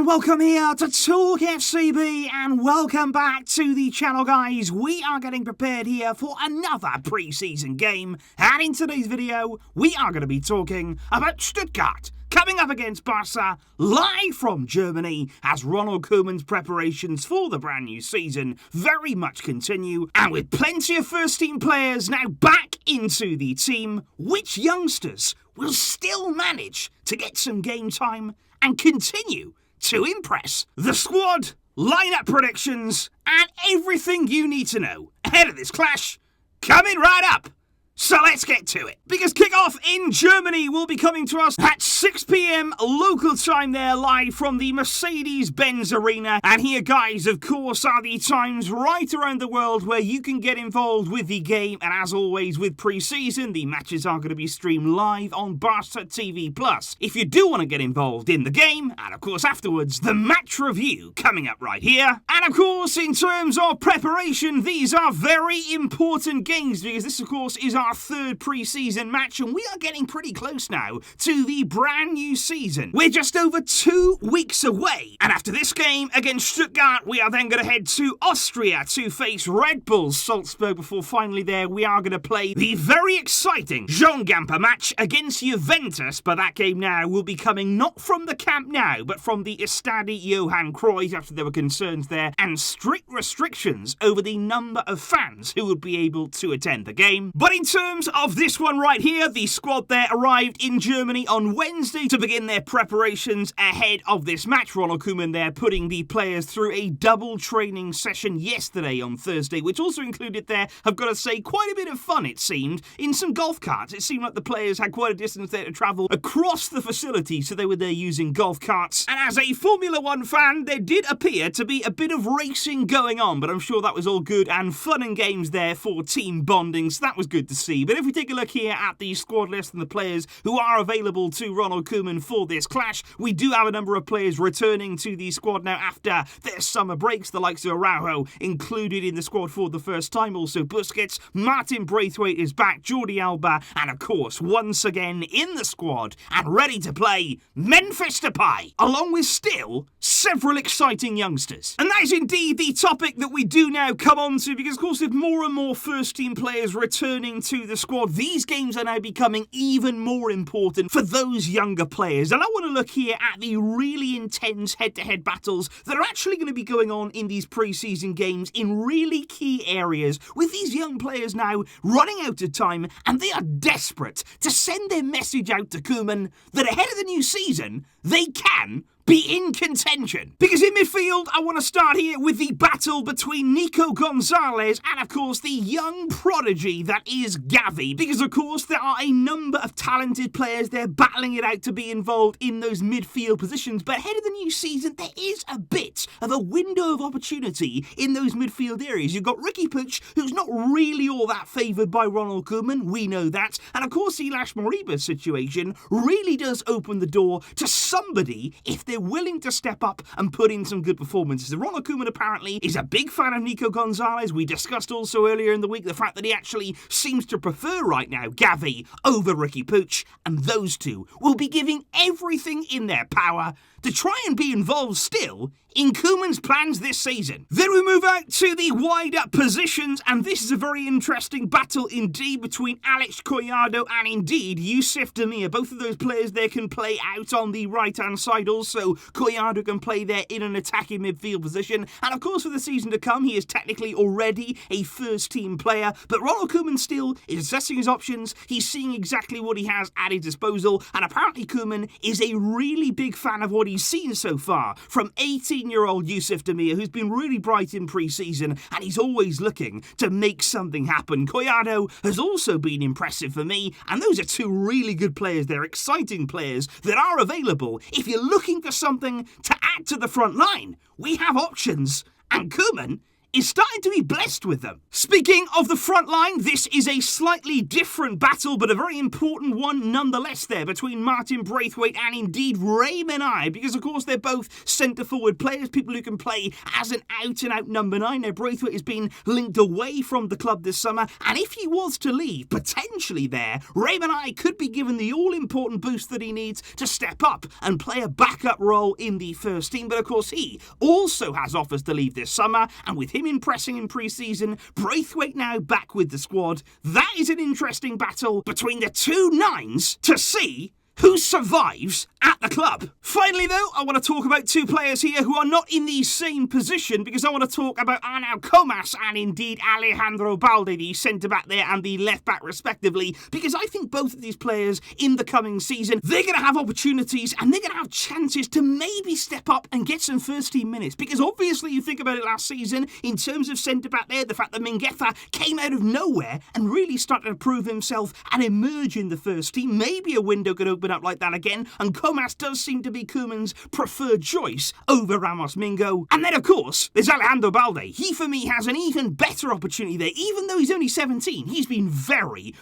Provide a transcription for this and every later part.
And welcome here to Talk FCB, and welcome back to the channel, guys. We are getting prepared here for another pre-season game, and in today's video we are going to be talking about Stuttgart coming up against Barça, live from Germany, as Ronald Koeman's preparations for the brand new season very much continue, and with plenty of first team players now back into the team, which youngsters will still manage to get some game time and continue to impress? The squad, lineup predictions, and everything you need to know ahead of this clash coming right up. So let's get to it, because kickoff in Germany will be coming to us at 6 p.m. local time there, live from the Mercedes-Benz Arena. And here, guys, of course, are the times right around the world where you can get involved with the game. And as always with pre-season, the matches are going to be streamed live on Barça TV+. If you do want to get involved in the game, and of course afterwards, the match review coming up right here. And of course, in terms of preparation, these are very important games, because this, of course, is our third pre-season match, and we are getting pretty close now to the brand new season. We're just over 2 weeks away, and after this game against Stuttgart, we are then going to head to Austria to face Red Bull Salzburg, before finally there we are going to play the very exciting Gamper match against Juventus. But that game now will be coming not from the Camp Nou, but from the Stade Johan Cruyff, after there were concerns there and strict restrictions over the number of fans who would be able to attend the game. But in terms of this one right here, the squad there arrived in Germany on Wednesday to begin their preparations ahead of this match. Ronald Koeman there putting the players through a double training session yesterday on Thursday, which also included there, I've got to say, quite a bit of fun, it seemed, in some golf carts. It seemed like the players had quite a distance there to travel across the facility, so they were there using golf carts. And as a Formula One fan, there did appear to be a bit of racing going on, but I'm sure that was all good and fun and games there for team bonding, so that was good to see. But if we take a look here at the squad list and the players who are available to Ronald Koeman for this clash, we do have a number of players returning to the squad now after their summer breaks. The likes of Araujo included in the squad for the first time. Also Busquets, Martin Braithwaite is back, Jordi Alba, and of course, once again in the squad and ready to play, Memphis Depay, along with still several exciting youngsters. And that is indeed the topic that we do now come on to, because of course with more and more first team players returning to the squad, these games are now becoming even more important for those younger players. And I want to look here at the really intense head-to-head battles that are actually going to be going on in these pre-season games in really key areas, with these young players now running out of time, and they are desperate to send their message out to Koeman that ahead of the new season, they can be in contention. Because in midfield, I want to start here with the battle between Nico Gonzalez and, of course, the young prodigy that is Gavi. Because, of course, there are a number of talented players there battling it out to be involved in those midfield positions. But ahead of the new season, there is a bit of a window of opportunity in those midfield areas. You've got Riqui Puig, who's not really all that favoured by Ronald Koeman. We know that. And, of course, the Ilaix Moriba's situation really does open the door to somebody, if they're willing to step up and put in some good performances. Ronald Koeman apparently is a big fan of Nico Gonzalez. We discussed also earlier in the week the fact that he actually seems to prefer right now Gavi over Riqui Puig, and those two will be giving everything in their power to try and be involved still in Koeman's plans this season. Then we move out to the wide-up positions, and this is a very interesting battle indeed between Alex Collado and indeed Youssef Demir. Both of those players there can play out on the right-hand side. Also, Collado can play there in an attacking midfield position, and of course for the season to come, he is technically already a first-team player, but Ronald Koeman still is assessing his options. He's seeing exactly what he has at his disposal, and apparently Koeman is a really big fan of what he's seen so far from 18-year-old Youssef Demir, who's been really bright in pre-season, and he's always looking to make something happen. Collado has also been impressive for me, and those are two really good players. They're exciting players that are available. If you're looking for something to add to the front line, we have options, and Koeman is starting to be blessed with them. Speaking of the front line, this is a slightly different battle, but a very important one nonetheless there between Martin Braithwaite and indeed Ray Menai, because of course they're both centre-forward players, people who can play as an out-and-out number 9. Now Braithwaite has been linked away from the club this summer, and if he was to leave, potentially there, Ray Menai could be given the all-important boost that he needs to step up and play a backup role in the first team. But of course he also has offers to leave this summer, and with him impressing in pre-season, Braithwaite now back with the squad, that is an interesting battle between the two nines to see who survives at the club. Finally though, I want to talk about two players here who are not in the same position, because I want to talk about Ronald Koeman and indeed Alejandro Balde, the centre-back there and the left-back respectively, because I think both of these players in the coming season, they're going to have opportunities and they're going to have chances to maybe step up and get some first-team minutes, because obviously you think about it last season in terms of centre-back there, the fact that Mingueza came out of nowhere and really started to prove himself and emerge in the first team. Maybe a window could open up like that again, and Comas does seem to be Koeman's preferred choice over Ramos Mingo. And then of course there's Alejandro Balde. He for me has an even better opportunity there, even though he's only 17. He's been very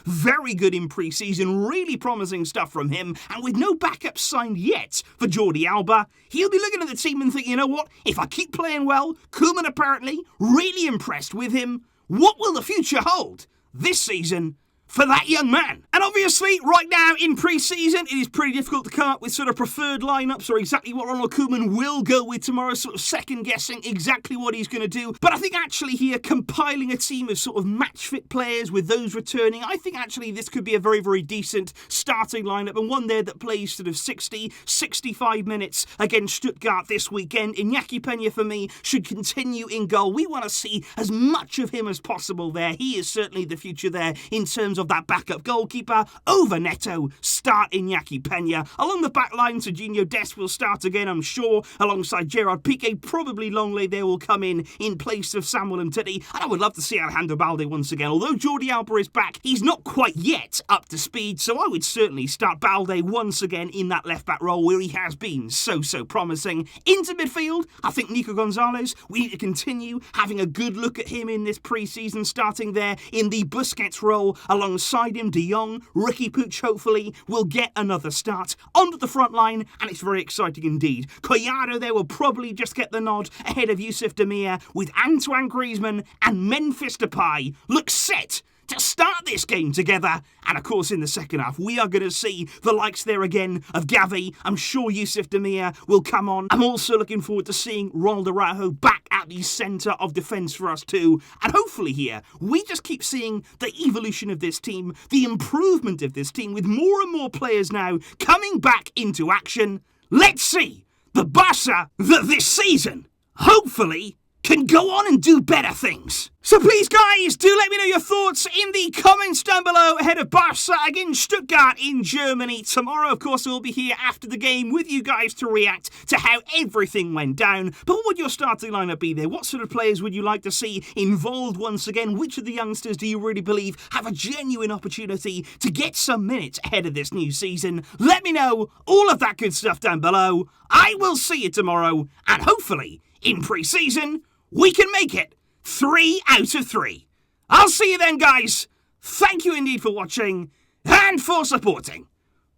good in pre-season, really promising stuff from him, and with no backup signed yet for Jordi Alba, he'll be looking at the team and thinking, you know what, if I keep playing well, Koeman apparently really impressed with him, what will the future hold this season for that young man? And obviously, right now in pre-season, it is pretty difficult to come up with sort of preferred lineups or exactly what Ronald Koeman will go with tomorrow, sort of second-guessing exactly what he's going to do. But I think actually here, compiling a team of sort of match-fit players with those returning, I think actually this could be a very decent starting lineup, and one there that plays sort of 65 minutes against Stuttgart this weekend. Iñaki Peña, for me, should continue in goal. We want to see as much of him as possible there. He is certainly the future there in terms of that backup goalkeeper. Over Neto, start Iñaki Peña. Along the back line, Serginho Dest will start again, I'm sure, alongside Gerard Piqué. Probably Longley there will come in place of Samuel Umtiti. And I would love to see Alejandro Balde once again. Although Jordi Alba is back, he's not quite yet up to speed, so I would certainly start Balde once again in that left-back role where he has been so promising. Into midfield, I think Nico Gonzalez, we need to continue having a good look at him in this pre-season, starting there in the Busquets role alongside him. De Jong, Ricky Puig hopefully will get another start onto the front line, and it's very exciting indeed. Collado there will probably just get the nod ahead of Youssouf Demir, with Antoine Griezmann and Memphis Depay look set to start this game together. And of course in the second half we are going to see the likes there again of Gavi. I'm sure Youssouf Demir will come on. I'm also looking forward to seeing Ronald Araujo back at the centre of defence for us too. And hopefully here we just keep seeing the evolution of this team, the improvement of this team, with more and more players now coming back into action. Let's see the Barça that this season hopefully can go on and do better things. So please guys, do let me know your thoughts in the comments down below ahead of Barça against Stuttgart in Germany tomorrow. Of course, we'll be here after the game with you guys to react to how everything went down. But what would your starting lineup be there? What sort of players would you like to see involved once again? Which of the youngsters do you really believe have a genuine opportunity to get some minutes ahead of this new season? Let me know all of that good stuff down below. I will see you tomorrow, and hopefully in pre-season we can make it 3 out of 3. I'll see you then, guys. Thank you indeed for watching and for supporting.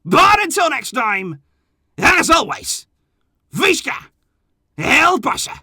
But until next time, as always, Visca El Barça.